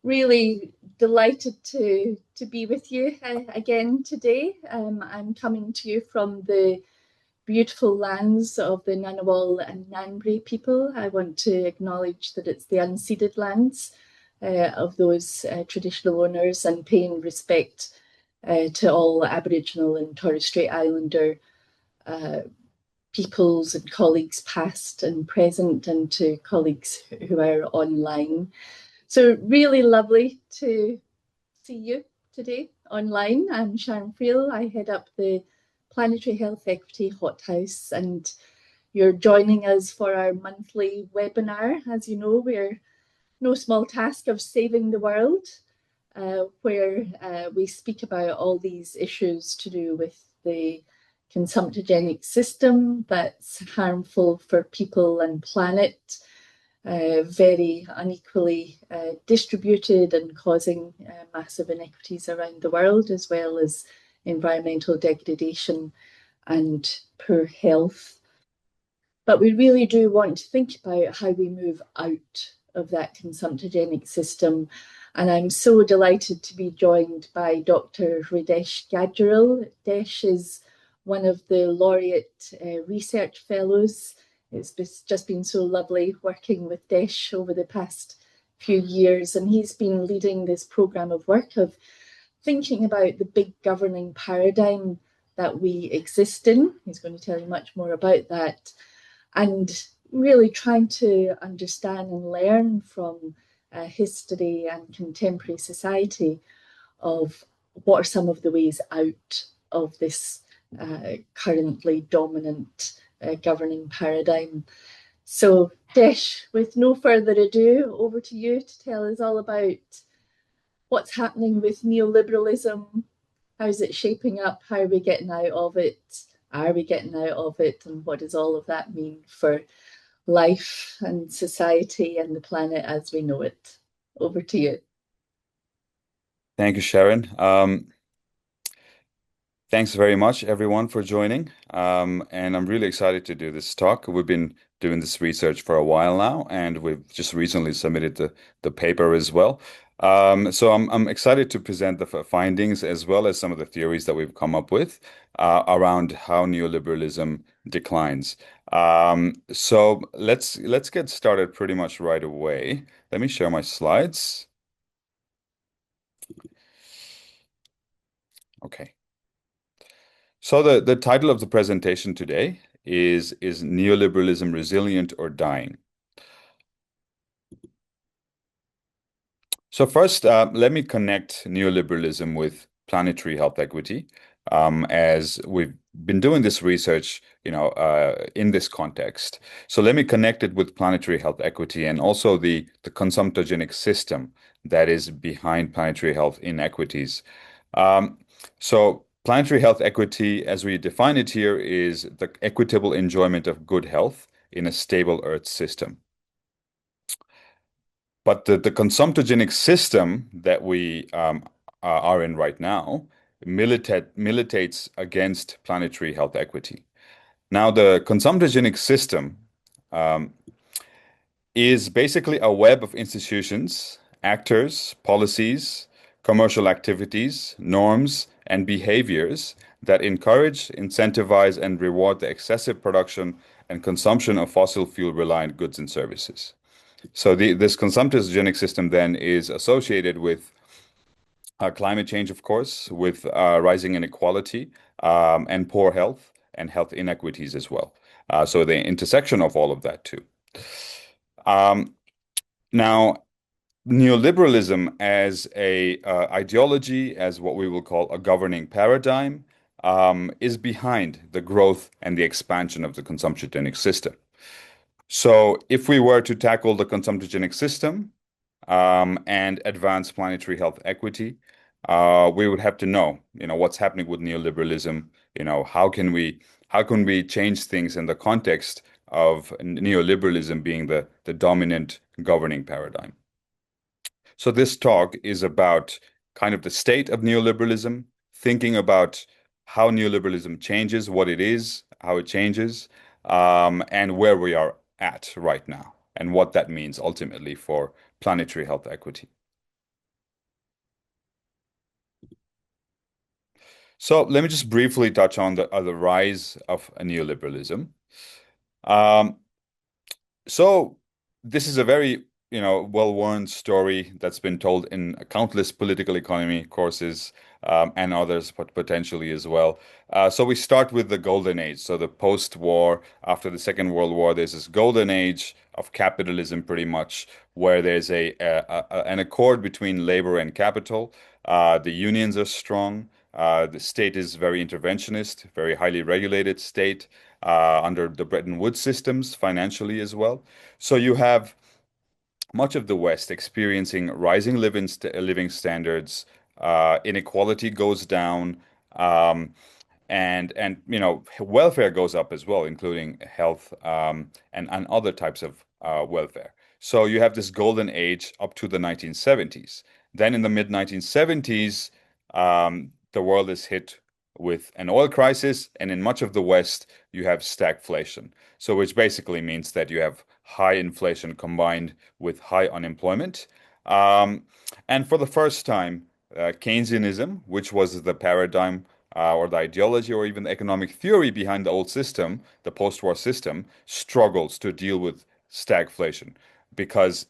Really delighted to be with you again today. I'm coming to you from the beautiful lands of the Ngunnawal and Ngambri people. I want to acknowledge that it's the unceded lands of those traditional owners and paying respect to all Aboriginal and Torres Strait Islander uh, peoples and colleagues past and present, and to colleagues who are online. So really lovely to see you today online. I'm Sharon Friel. I head up the Planetary Health Equity Hothouse, and you're joining us for our monthly webinar. As you know, we're no small task of saving the world, where we speak about all these issues to do with the consumptogenic system that's harmful for people and planet, very unequally distributed and causing massive inequities around the world, as well as environmental degradation and poor health. But we really do want to think about how we move out of that consumptogenic system. And I'm so delighted to be joined by Dr. Hridesh Gajurel. Hridesh is one of the laureate research fellows. It's just been so lovely working with Desh over the past few years. And he's been leading this program of work of thinking about the big governing paradigm that we exist in. He's going to tell you much more about that. And really trying to understand and learn from history and contemporary society of what are some of the ways out of this currently dominant governing paradigm. So, Desh, with no further ado, over to you to tell us all about what's happening with neoliberalism. How's it shaping up? How are we getting out of it? Are we getting out of it? And what does all of that mean for life and society and the planet as we know it? Over to you. Thank you, Sharon. Thanks very much, everyone, for joining. And I'm really excited to do this talk. We've been doing this research for a while now, and we've just recently submitted the paper as well. So I'm excited to present the findings as well as some of the theories that we've come up with around how neoliberalism declines. So let's get started pretty much right away. Let me share my slides. Okay. So the title of the presentation today is Neoliberalism Resilient or Dying? So first, let me connect neoliberalism with planetary health equity, as we've been doing this research, in this context. So let me connect it with planetary health equity and also the consumptogenic system that is behind planetary health inequities. So planetary health equity, as we define it here, is the equitable enjoyment of good health in a stable Earth system. But the consumptogenic system that we are in right now militates against planetary health equity. Now, the consumptogenic system um, is basically a web of institutions, actors, policies, commercial activities, norms, and behaviors that encourage, incentivize, and reward the excessive production and consumption of fossil fuel reliant goods and services. So this consumptogenic system then is associated with climate change, of course, with rising inequality and poor health and health inequities as well. So the intersection of all of that too. Um, Now, neoliberalism as a ideology, as what we will call a governing paradigm, is behind the growth and the expansion of the consumptogenic system. So if we were to tackle the consumptogenic system and advance planetary health equity, we would have to know, what's happening with neoliberalism. How can we change things in the context of neoliberalism being the dominant governing paradigm. So this talk is about kind of the state of neoliberalism, thinking about how neoliberalism changes, what it is, how it changes, and where we are at right now, and what that means ultimately for planetary health equity. So let me just briefly touch on the rise of neoliberalism. Um, So this is a very, well-worn story that's been told in countless political economy courses, and others, but potentially as well. So we start with the golden age. So the post-war, after the Second World War, there's this golden age of capitalism, pretty much, where there's an accord between labor and capital. The unions are strong. The state is very interventionist, very highly regulated state, under the Bretton Woods systems financially as well. So you have much of the West experiencing rising living standards, inequality goes down, um, and welfare goes up as well, including health, and other types of welfare. So you have this golden age up to the 1970s. Then in the mid 1970s, the world is hit with an oil crisis, and in much of the West, you have stagflation. So which basically means that you have high inflation combined with high unemployment. Um, and for the first time, Keynesianism, which was the paradigm, or the ideology, or even the economic theory behind the old system, the post-war system, struggles to deal with stagflation because,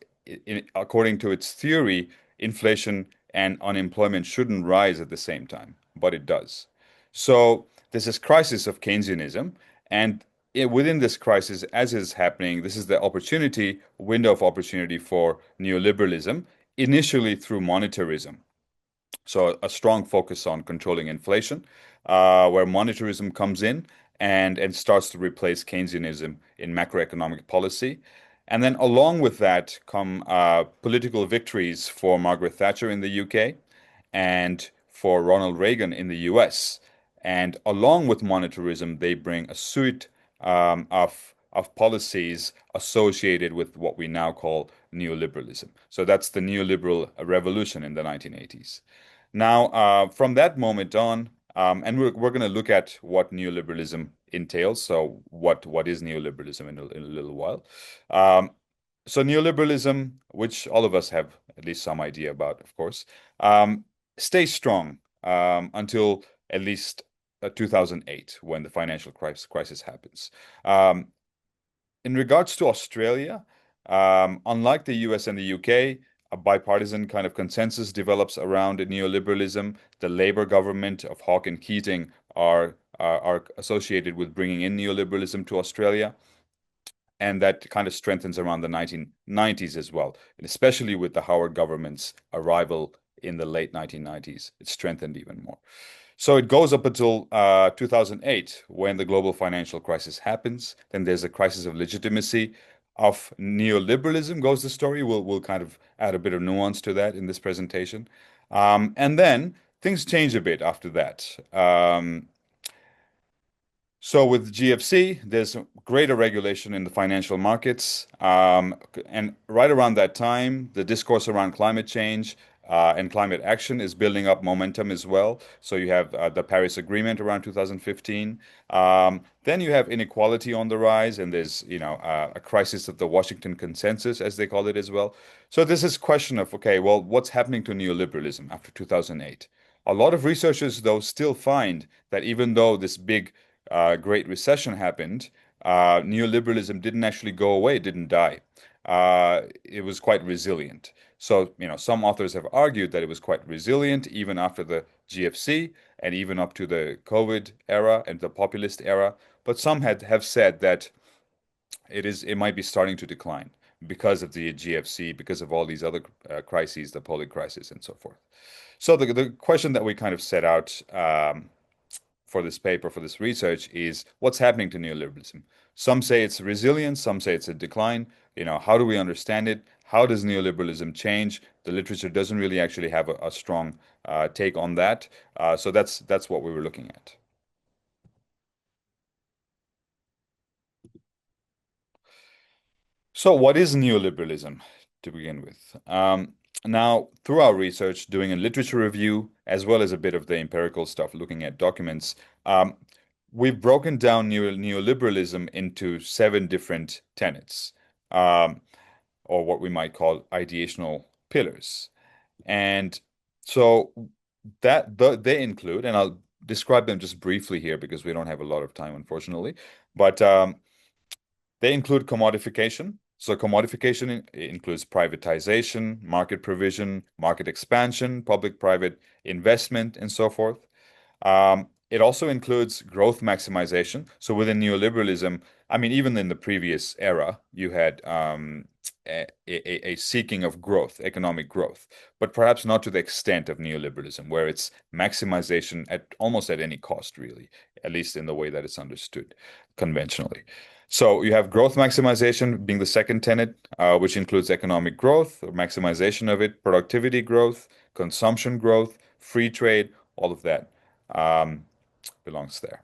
according to its theory, inflation and unemployment shouldn't rise at the same time, but it does. So there's this crisis of Keynesianism, and within this crisis, as is happening, this is the window of opportunity for neoliberalism, initially through monetarism. So a strong focus on controlling inflation, where monetarism comes in and starts to replace Keynesianism in macroeconomic policy. And then along with that come political victories for Margaret Thatcher in the UK and for Ronald Reagan in the US. And along with monetarism, they bring a suite of policies associated with what we now call neoliberalism. So that's the neoliberal revolution in the 1980s. Now, from that moment on, and we're going to look at what neoliberalism entails. So, what is neoliberalism in a little while. Um, so, neoliberalism, which all of us have at least some idea about, of course, um, stays strong until at least 2008, when the financial crisis happens. Um, in regards to Australia, unlike the US and the UK, a bipartisan kind of consensus develops around neoliberalism. The Labour government of Hawke and Keating are associated with bringing in neoliberalism to Australia, and that kind of strengthens around the 1990s as well, and especially with the Howard government's arrival in the late 1990s. It strengthened even more. So it goes up until 2008, when the global financial crisis happens. Then there's a crisis of legitimacy of neoliberalism, goes the story. We'll kind of add a bit of nuance to that in this presentation. And then things change a bit after that. So with GFC, there's greater regulation in the financial markets. And right around that time, the discourse around climate change and climate action is building up momentum as well. So you have the Paris Agreement around 2015. Then you have inequality on the rise, and there's, a crisis of the Washington Consensus, as they call it as well. So this is question of, okay, well, what's happening to neoliberalism after 2008? A lot of researchers, though, still find that even though this big Great Recession happened, neoliberalism didn't actually go away, it didn't die. It was quite resilient. So, some authors have argued that it was quite resilient even after the GFC and even up to the COVID era and the populist era. But some have said that it might be starting to decline because of the GFC, because of all these other crises, the polling crisis, and so forth. So the question that we kind of set out for this paper, for this research, is what's happening to neoliberalism. Some say it's resilience, some say it's a decline. How do we understand it? How does neoliberalism change? The literature doesn't really actually have a strong take on that. So that's what we were looking at. So what is neoliberalism to begin with? Now, through our research, doing a literature review, as well as a bit of the empirical stuff, looking at documents, we've broken down neoliberalism into 7 different tenets, um, or what we might call ideational pillars. And so they include, and I'll describe them just briefly here because we don't have a lot of time, unfortunately. But they include commodification. So commodification includes privatization, market provision, market expansion, public-private investment, and so forth. It also includes growth maximization. So within neoliberalism, I mean, even in the previous era, you had a seeking of growth, economic growth, but perhaps not to the extent of neoliberalism, where it's maximization at almost at any cost, really, at least in the way that it's understood conventionally. So you have growth maximization being the second tenet, which includes economic growth or maximization of it, productivity growth, consumption growth, free trade, all of that um, belongs there.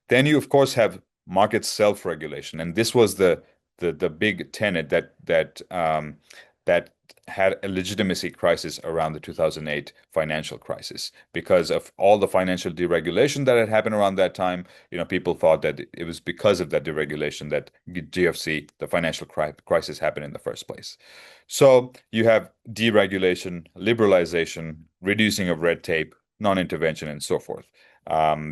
Then you, of course, have market self-regulation, and this was the big tenet that had a legitimacy crisis around the 2008 financial crisis because of all the financial deregulation that had happened around that time. People thought that it was because of that deregulation that GFC, the financial crisis, happened in the first place. So you have deregulation, liberalization, reducing of red tape, non-intervention, and so forth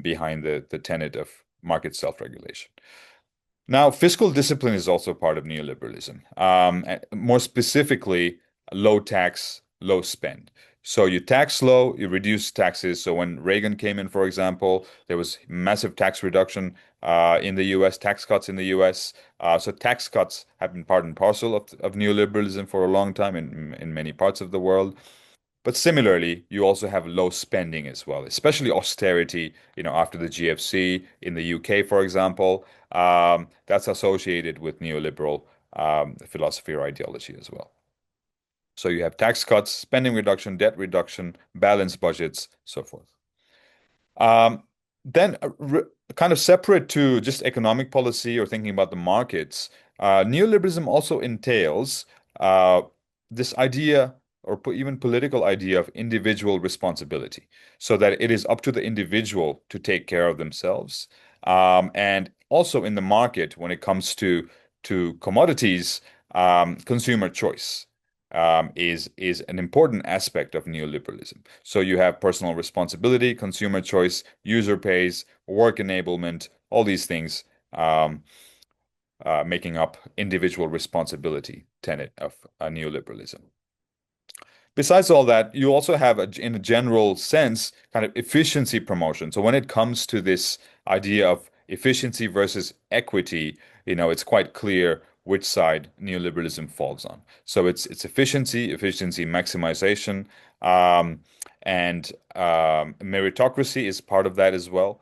behind the tenet of market self-regulation. Now, fiscal discipline is also part of neoliberalism. More specifically, low tax, low spend. So you tax low, you reduce taxes. So when Reagan came in, for example, there was massive tax reduction in the US, tax cuts in the US. So tax cuts have been part and parcel of neoliberalism for a long time in many parts of the world. But similarly, you also have low spending as well, especially austerity, after the GFC in the UK, for example. That's associated with neoliberal philosophy or ideology as well. So you have tax cuts, spending reduction, debt reduction, balanced budgets, so forth. Um, then, kind of separate to just economic policy or thinking about the markets, neoliberalism also entails uh, this idea or even political idea of individual responsibility, so that it is up to the individual to take care of themselves. And also in the market, when it comes to commodities, consumer choice is an important aspect of neoliberalism. So you have personal responsibility, consumer choice, user pays, work enablement, all these things making up individual responsibility tenet of neoliberalism. Besides all that, you also have, in a general sense, kind of efficiency promotion. So when it comes to this idea of efficiency versus equity, it's quite clear which side neoliberalism falls on. So it's efficiency maximization, and meritocracy is part of that as well.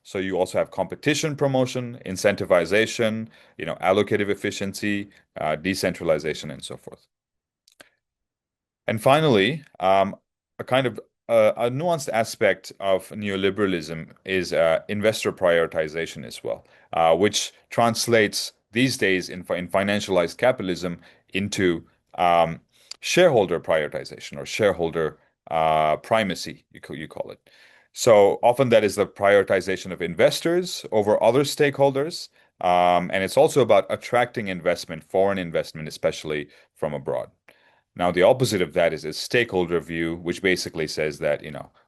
So you also have competition promotion, incentivization, allocative efficiency, decentralization, and so forth. And finally, a kind of a nuanced aspect of neoliberalism is investor prioritization as well, which translates these days in financialized capitalism into um, shareholder prioritization or shareholder primacy, you call it. So often that is the prioritization of investors over other stakeholders. And it's also about attracting investment, foreign investment, especially from abroad. Now, the opposite of that is a stakeholder view, which basically says that,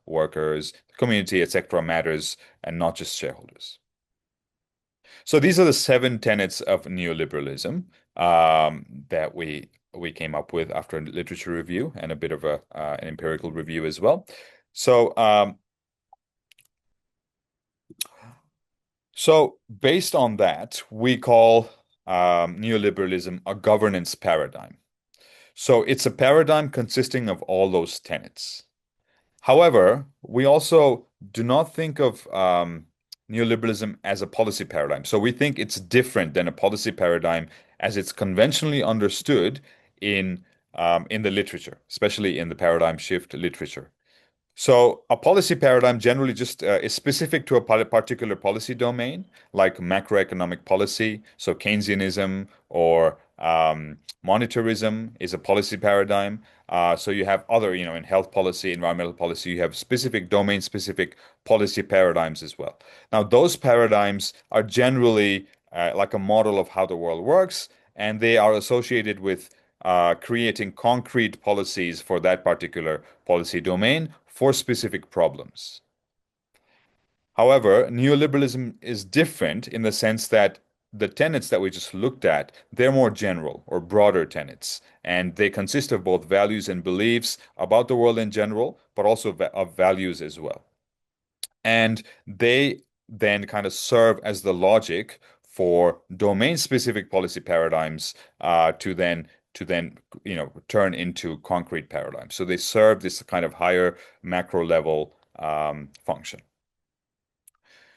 workers, the community, etc., matters and not just shareholders. So these are the seven tenets of neoliberalism that we came up with after a literature review and a bit of an empirical review as well. So based on that, we call neoliberalism a governance paradigm. So it's a paradigm consisting of all those tenets. However, we also do not think of neoliberalism as a policy paradigm. So we think it's different than a policy paradigm as it's conventionally understood in the literature, especially in the paradigm shift literature. So a policy paradigm generally just is specific to a particular policy domain, like macroeconomic policy. So Keynesianism or monetarism is a policy paradigm. So you have other, in health policy, environmental policy, you have specific domain-specific policy paradigms as well. Now, those paradigms are generally like a model of how the world works, and they are associated with creating concrete policies for that particular policy domain for specific problems. However, neoliberalism is different in the sense that the tenets that we just looked at, they're more general or broader tenets, and they consist of both values and beliefs about the world in general, but also of values as well. And they then kind of serve as the logic for domain-specific policy paradigms to then turn into concrete paradigms. So they serve this kind of higher macro level function.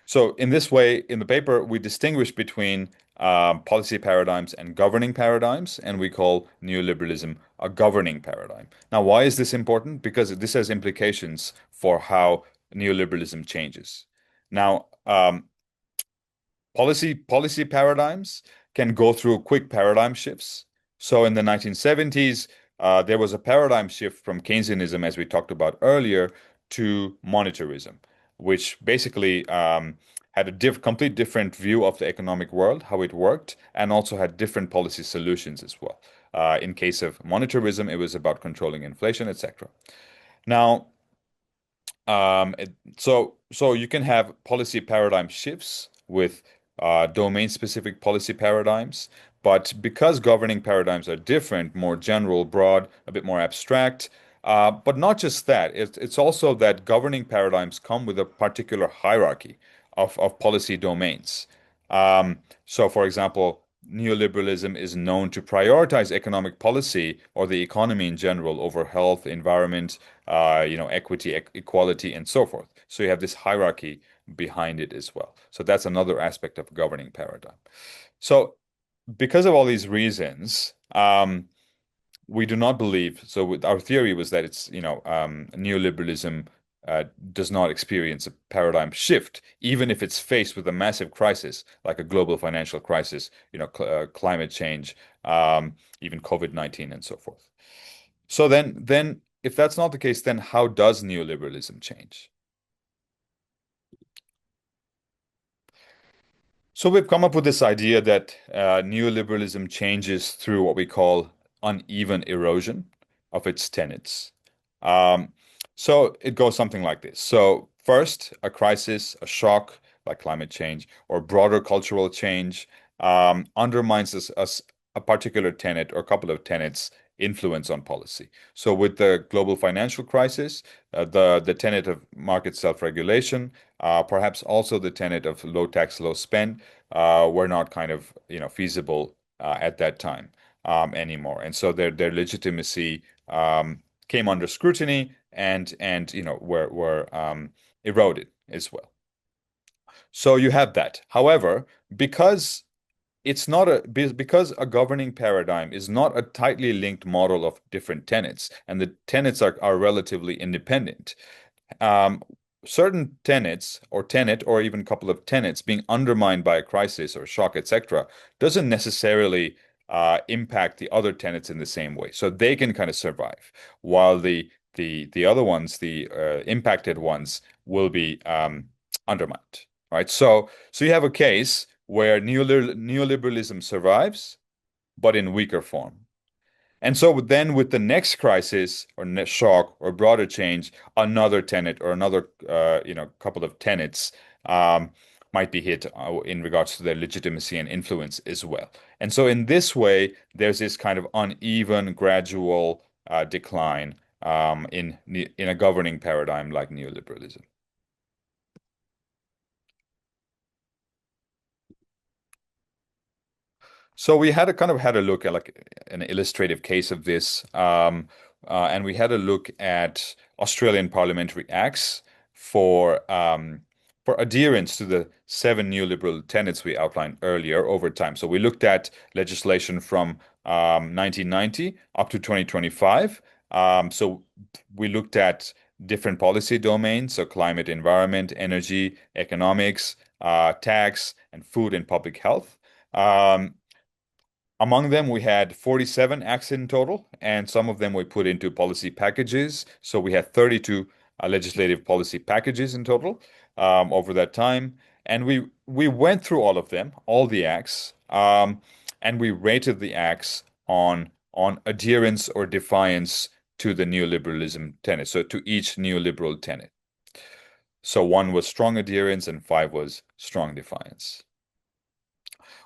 So in this way, in the paper, we distinguish between policy paradigms and governing paradigms, and we call neoliberalism a governing paradigm. Now, why is this important? Because this has implications for how neoliberalism changes. Now, policy paradigms can go through quick paradigm shifts. So in the 1970s, there was a paradigm shift from Keynesianism, as we talked about earlier, to monetarism, which basically had a complete different view of the economic world, how it worked, and also had different policy solutions as well. In case of monetarism, it was about controlling inflation, etc. Now, so you can have policy paradigm shifts with domain-specific policy paradigms, but because governing paradigms are different, more general, broad, a bit more abstract, but not just that, it's also that governing paradigms come with a particular hierarchy of policy domains. So, for example, neoliberalism is known to prioritize economic policy or the economy in general over health, environment, equity, equality, and so forth. So you have this hierarchy behind it as well. So that's another aspect of governing paradigm. So because of all these reasons, we do not believe. So our theory was that neoliberalism does not experience a paradigm shift, even if it's faced with a massive crisis like a global financial crisis, climate change, even COVID-19, and so forth. So then, if that's not the case, then how does neoliberalism change? So we've come up with this idea that neoliberalism changes through what we call uneven erosion of its tenets. Um, so it goes something like this. So first, a crisis, a shock like climate change or broader cultural change undermines a particular tenet or a couple of tenets influence on policy. So with the global financial crisis, the tenet of market self-regulation, perhaps also the tenet of low tax, low spend, were not kind of feasible at that time anymore, and so their legitimacy came under scrutiny and were eroded as well. So you have that. However, because because a governing paradigm is not a tightly linked model of different tenets, and the tenets are relatively independent. Um, Certain tenets or tenet or even a couple of tenets being undermined by a crisis or shock, etc., doesn't necessarily impact the other tenets in the same way. So they can kind of survive, while the other ones, the impacted ones, will be undermined. Right? So you have a case where neoliberalism survives, but in weaker form. And so then with the next crisis or next shock or broader change, another tenet or another couple of tenets might be hit in regards to their legitimacy and influence as well. And so in this way, there's this kind of uneven, gradual decline in a governing paradigm like neoliberalism. So we had a look at like an illustrative case of this, and we had a look at Australian parliamentary acts for adherence to the seven neoliberal tenets we outlined earlier over time. So we looked at legislation from 1990 up to 2025. So we looked at different policy domains, so climate, environment, energy, economics, tax, and food and public health. Um, Among them, we had 47 acts in total, and some of them we put into policy packages. So we had 32 legislative policy packages in total over that time. And we went through all of them, all the acts, and we rated the acts on adherence or defiance to the neoliberalism tenet, so to each neoliberal tenet. So 1 was strong adherence and 5 was strong defiance.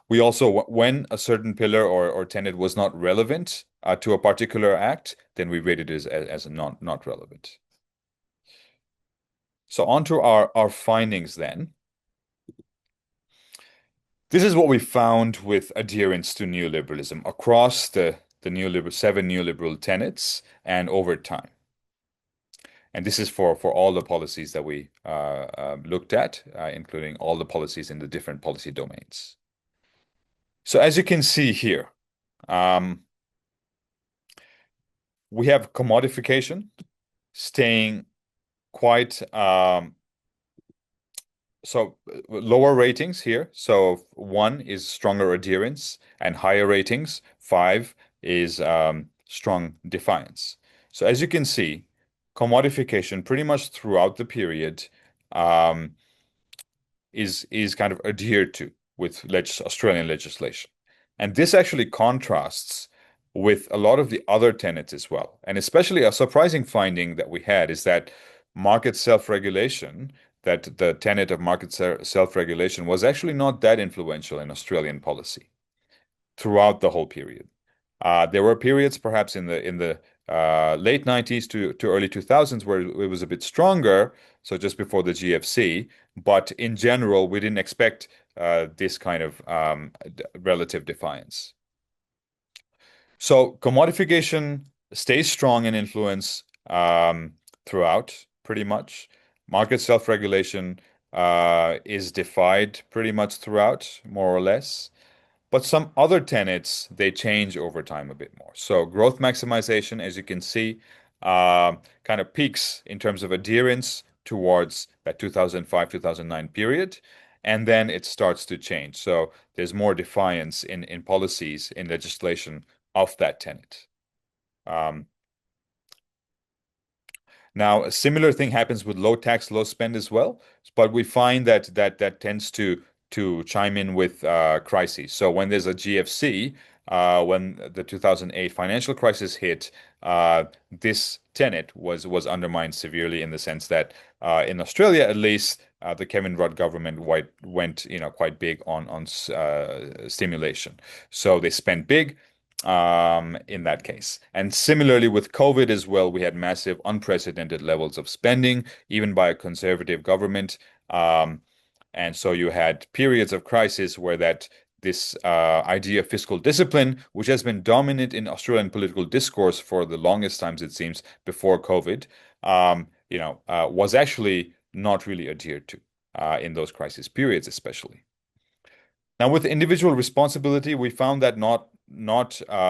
We also, when a certain pillar or tenet was not relevant to a particular act, then we rated it as not relevant. So on to our findings then. This is what we found with adherence to neoliberalism across the seven neoliberal tenets and over time. And this is for all the policies that we looked at, including all the policies in the different policy domains. So as you can see here, um, we have commodification staying quite so lower ratings here. So 1 is stronger adherence, and higher ratings, 5 is strong defiance. So as you can see, commodification pretty much throughout the period um, is kind of adhered to with Australian legislation. And this actually contrasts with a lot of the other tenets as well. And especially a surprising finding that we had is that market self-regulation, that the tenet of market self-regulation was actually not that influential in Australian policy throughout the whole period. There were periods, perhaps in the late 90s to early 2000s, where it was a bit stronger, so just before the GFC. But in general, we didn't expect this kind of relative defiance. So commodification stays strong in influence throughout, pretty much. Market self-regulation is defied pretty much throughout, more or less. But some other tenets, they change over time a bit more. So growth maximization, as you can see, kind of peaks in terms of adherence towards that 2005, 2009 period. And then it starts to change. So there's more defiance in policies, in legislation of that tenet. Um, Now, a similar thing happens with low tax, low spend as well, but we find that tends to chime in with crises. So when there's a GFC, when the 2008 financial crisis hit, this tenet was undermined severely in the sense that in Australia, at least, the Kevin Rudd government went quite big on stimulation. So they spent big in that case. And similarly with COVID as well, we had massive, unprecedented levels of spending, even by a conservative government. And so you had periods of crisis where this idea of fiscal discipline, which has been dominant in Australian political discourse for the longest times, it seems, before COVID, was actually not really adhered to in those crisis periods, especially. Now, with individual responsibility, we found that not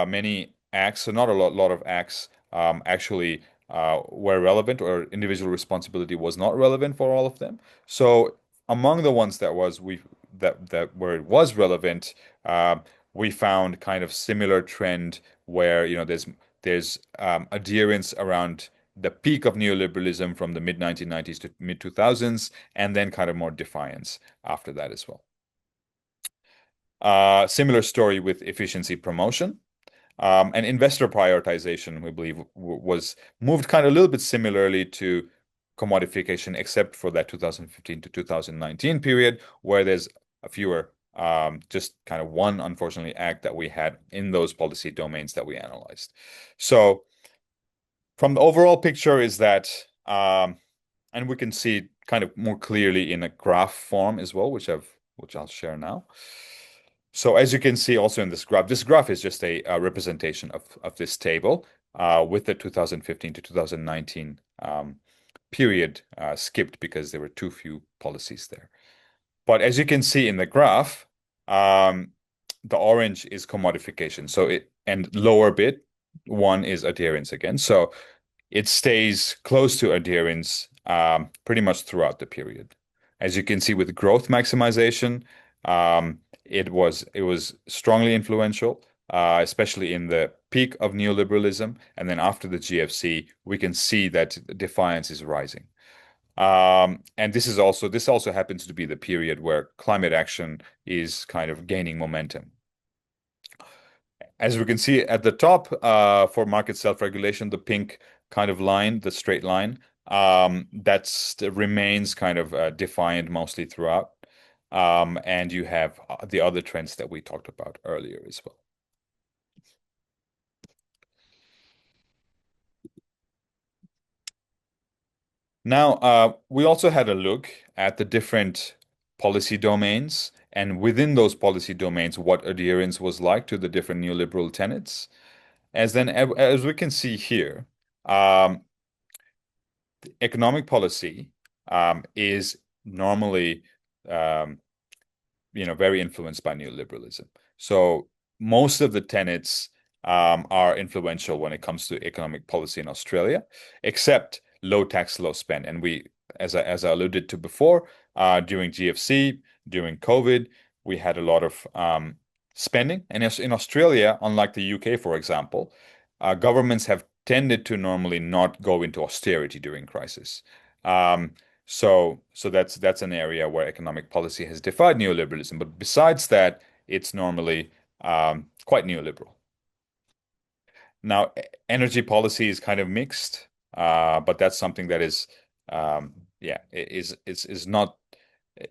many acts, so not a lot of acts actually were relevant, or individual responsibility was not relevant for all of them. So among the ones that where it was relevant, we found kind of similar trend where there's adherence around the peak of neoliberalism from the mid 1990s to mid 2000s, and then kind of more defiance after that as well. Similar story with efficiency promotion. And investor prioritization, we believe, was moved kind of a little bit similarly to commodification, except for that 2015 to 2019 period, where there's a fewer, just kind of one, unfortunately, act that we had in those policy domains that we analyzed. So from the overall picture is that, and we can see kind of more clearly in a graph form as well, which I'll share now. So as you can see also in this graph is just a representation of this table with the 2015 to 2019 period skipped because there were too few policies there. But as you can see in the graph, the orange is commodification. And lower bit, 1 is adherence again. So it stays close to adherence pretty much throughout the period. As you can see with growth maximization, it was strongly influential, especially in the peak of neoliberalism. And then after the GFC, we can see that defiance is rising. And this also happens to be the period where climate action is kind of gaining momentum. as we can see at the top, for market self-regulation, the pink kind of line, the straight line, that's remains kind of defined mostly throughout. And you have the other trends that we talked about earlier as well. Now, we also had a look at the different policy domains, and within those policy domains, what adherence was like to the different neoliberal tenets. As we can see here, um, economic policy is normally um, very influenced by neoliberalism. So most of the tenets are influential when it comes to economic policy in Australia, except low tax, low spend. And as I alluded to before, during GFC, during COVID, we had a lot of spending. And in Australia, unlike the UK, for example, governments have tended to normally not go into austerity during crisis. Um, so that's an area where economic policy has defied neoliberalism. But besides that, it's normally quite neoliberal. Now, energy policy is kind of mixed, but that's something that is, yeah, is not.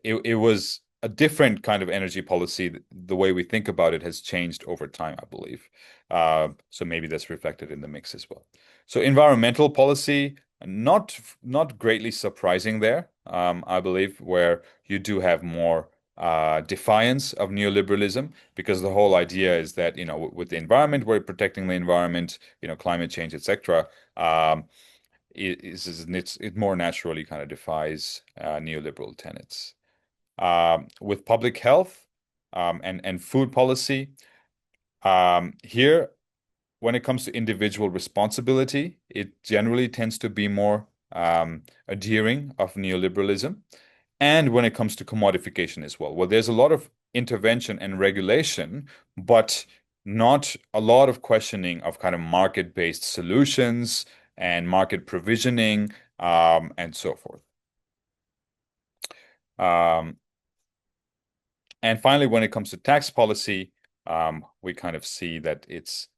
It was a different kind of energy policy. The way we think about it has changed over time, I believe. So maybe that's reflected in the mix as well. So environmental policy, not greatly surprising there, I believe, where you do have more defiance of neoliberalism, because the whole idea is that, with the environment, we're protecting the environment, climate change, etc. It more naturally kind of defies neoliberal tenets. With public health and food policy, here, when it comes to individual responsibility, it generally tends to be more adhering of neoliberalism. And when it comes to commodification as well, there's a lot of intervention and regulation, but not a lot of questioning of kind of market-based solutions and market provisioning, and so forth. Um, and finally, when it comes to tax policy, we kind of see that it's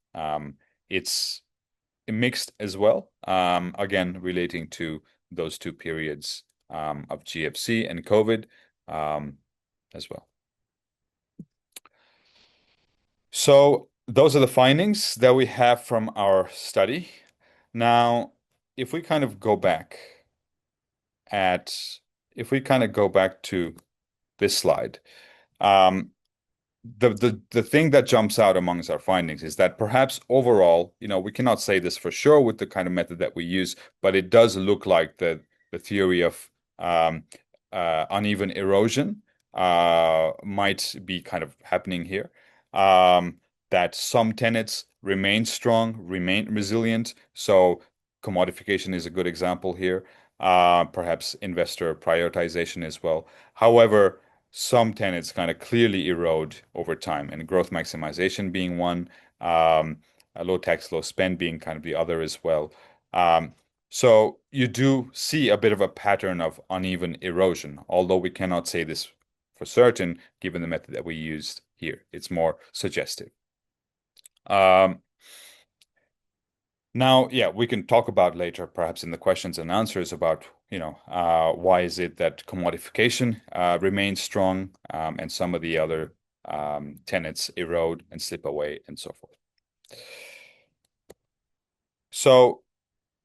mixed as well. Again, relating to those two periods of GFC and COVID as well. So those are the findings that we have from our study. Now, if we kind of go back at, if we kind of go back to this slide, um, the thing that jumps out amongst our findings is that perhaps overall, we cannot say this for sure with the kind of method that we use, but it does look like the theory of um, uneven erosion might be kind of happening here. That some tenets remain strong, remain resilient. So commodification is a good example here. Perhaps investor prioritization as well. However, some tenets kind of clearly erode over time, and growth maximization being one, a low tax, low spend being kind of the other as well. So you do see a bit of a pattern of uneven erosion, although we cannot say this for certain given the method that we used here. It's more suggestive. Um, Now, yeah, we can talk about later, perhaps in the questions and answers, about, why is it that commodification remains strong, and some of the other tenets erode and slip away and so forth. So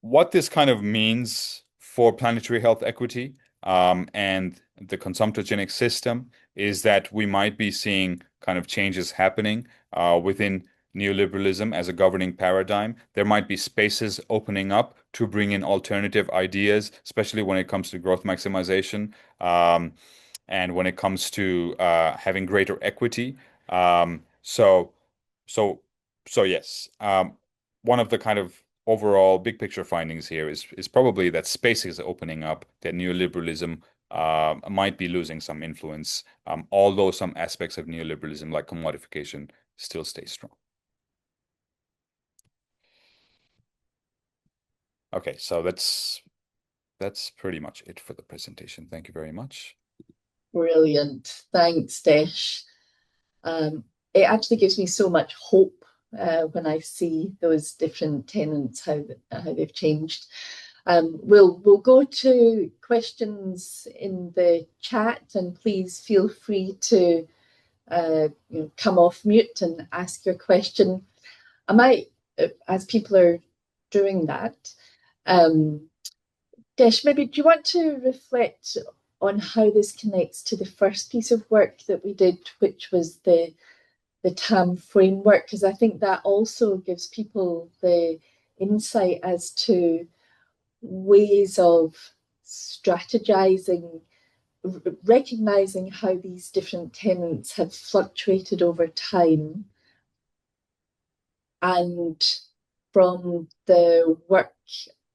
what this kind of means for planetary health equity and the consumptogenic system is that we might be seeing kind of changes happening within neoliberalism as a governing paradigm. There might be spaces opening up to bring in alternative ideas, especially when it comes to growth maximization, and when it comes to having greater equity. Um, so, so, so yes. One of the kind of overall big picture findings here is probably that space is opening up, that neoliberalism might be losing some influence, although some aspects of neoliberalism, like commodification, still stay strong. Okay, so that's pretty much it for the presentation. Thank you very much. Brilliant. Thanks, Desh. Um, it actually gives me so much hope when I see those different tenants, how they've changed. We'll go to questions in the chat, and please feel free to come off mute and ask your question. I might, as people are doing that, Desh, maybe do you want to reflect on how this connects to the first piece of work that we did, which was the TAM framework? Because I think that also gives people the insight as to ways of strategizing, recognizing how these different tenants have fluctuated over time, and from the work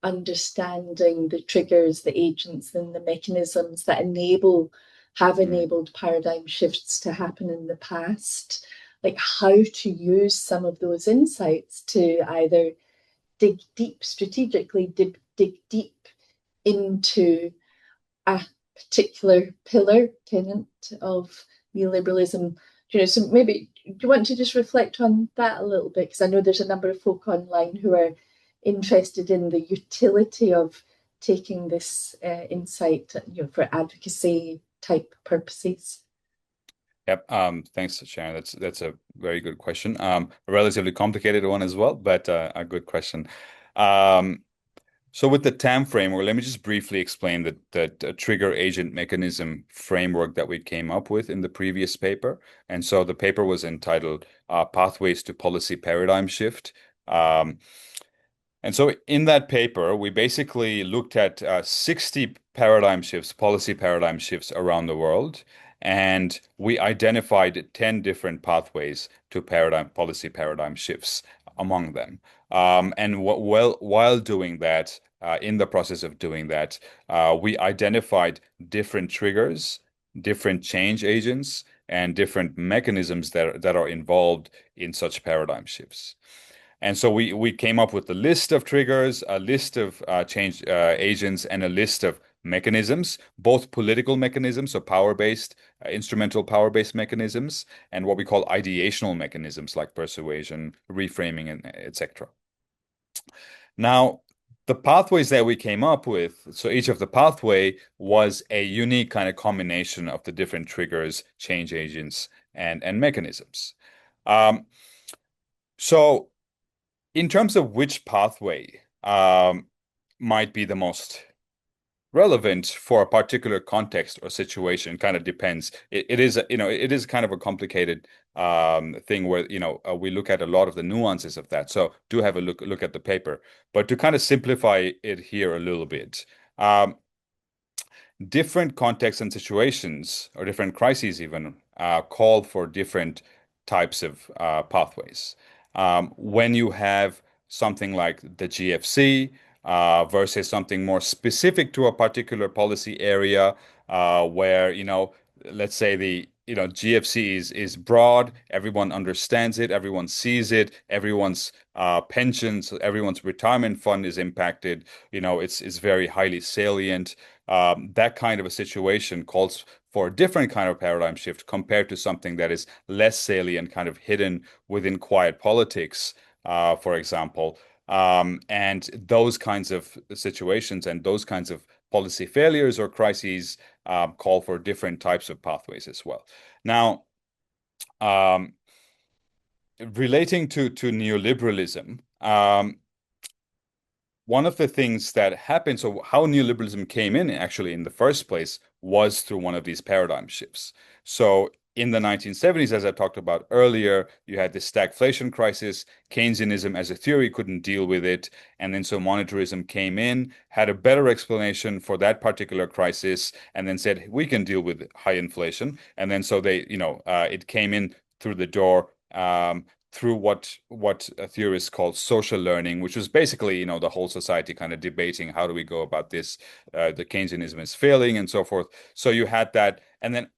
understanding the triggers, the agents, and the mechanisms that have enabled paradigm shifts to happen in the past, like how to use some of those insights to either dig deep strategically, dig deep into a particular pillar tenant of neoliberalism. So maybe do you want to just reflect on that a little bit? Because I know there's a number of folk online who are interested in the utility of taking this insight, for advocacy type purposes. Yep. Thanks, Sharon. That's a very good question. A relatively complicated one as well, but a good question. So with the TAM framework, let me just briefly explain that trigger agent mechanism framework that we came up with in the previous paper. And so the paper was entitled Pathways to Policy Paradigm Shift. And so in that paper, we basically looked at 60 paradigm shifts, policy paradigm shifts around the world, and we identified 10 different pathways to policy paradigm shifts among them. And while doing that, in the process of doing that, we identified different triggers, different change agents, and different mechanisms that are involved in such paradigm shifts. And so we came up with a list of triggers, a list of change agents, and a list of mechanisms, both political mechanisms, so power-based, instrumental power-based mechanisms, and what we call ideational mechanisms like persuasion, reframing, and etc. Now, the pathways that we came up with, so each of the pathway was a unique kind of combination of the different triggers, change agents, and mechanisms. So in terms of which pathway might be the most relevant for a particular context or situation, kind of depends. It is, it is kind of a complicated thing where, we look at a lot of the nuances of that. So do have a look at the paper. But to kind of simplify it here a little bit, different contexts and situations, or different crises even, call for different types of pathways. When you have something like the GFC versus something more specific to a particular policy area, where, let's say GFC is broad, everyone understands it, everyone sees it, everyone's pensions, everyone's retirement fund is impacted, it's very highly salient. That kind of a situation calls for a different kind of paradigm shift compared to something that is less salient, kind of hidden within quiet politics, for example. And those kinds of situations and those kinds of policy failures or crises call for different types of pathways as well. Now, relating to neoliberalism, one of the things that happened, so how neoliberalism came in actually in the first place was through one of these paradigm shifts. So in the 1970s, as I talked about earlier, you had the stagflation crisis. Keynesianism as a theory couldn't deal with it. And then so monetarism came in, had a better explanation for that particular crisis, and then said, we can deal with high inflation. And then so it came in through the door. Through what theorists call social learning, which was basically, the whole society kind of debating how do we go about this, the Keynesianism is failing and so forth. So you had that, and then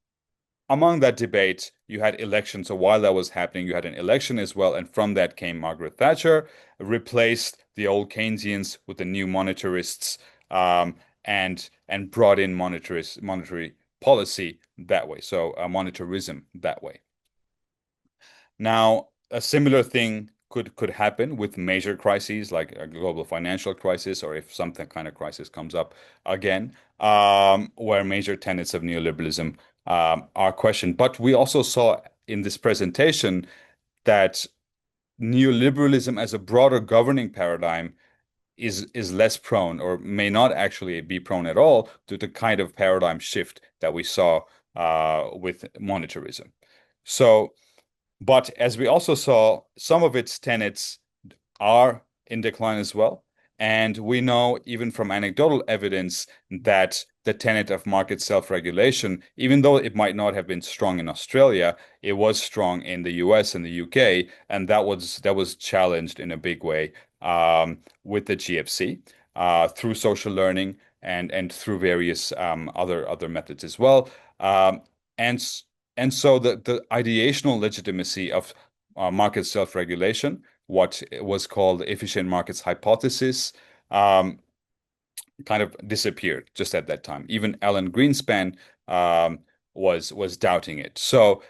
among that debate, you had elections. So while that was happening, you had an election as well, and from that came Margaret Thatcher, replaced the old Keynesians with the new monetarists, and brought in monetary policy that way. So monetarism that way. Now, a similar thing could happen with major crises like a global financial crisis, or if something kind of crisis comes up again, where major tenets of neoliberalism are questioned. But we also saw in this presentation that neoliberalism as a broader governing paradigm is less prone, or may not actually be prone at all, to the kind of paradigm shift that we saw with monetarism. So, but as we also saw, some of its tenets are in decline as well. And we know, even from anecdotal evidence, that the tenet of market self-regulation, even though it might not have been strong in Australia, it was strong in the US and the UK, and that was challenged in a big way with the GFC through social learning and through various other methods as well. And and so the ideational legitimacy of market self-regulation, what was called the efficient markets hypothesis, um, kind of disappeared just at that time. Even Alan Greenspan was doubting it. So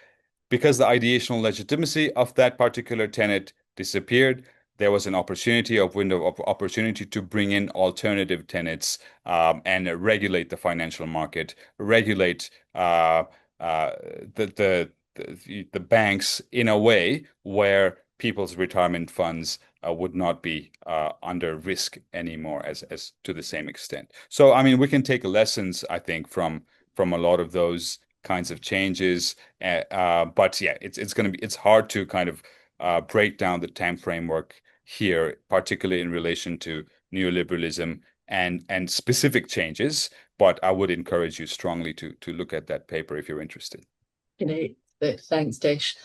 because the ideational legitimacy of that particular tenet disappeared, there was an opportunity, a window of opportunity to bring in alternative tenets and regulate the financial market, regulate uh, the, the banks in a way where people's retirement funds would not be under risk anymore as to the same extent. So, I mean, we can take lessons, I think, from a lot of those kinds of changes. But yeah, it's hard to kind of break down the time framework here, particularly in relation to neoliberalism and specific changes. But I would encourage you strongly to look at that paper if you're interested. Great. Thanks, Dish.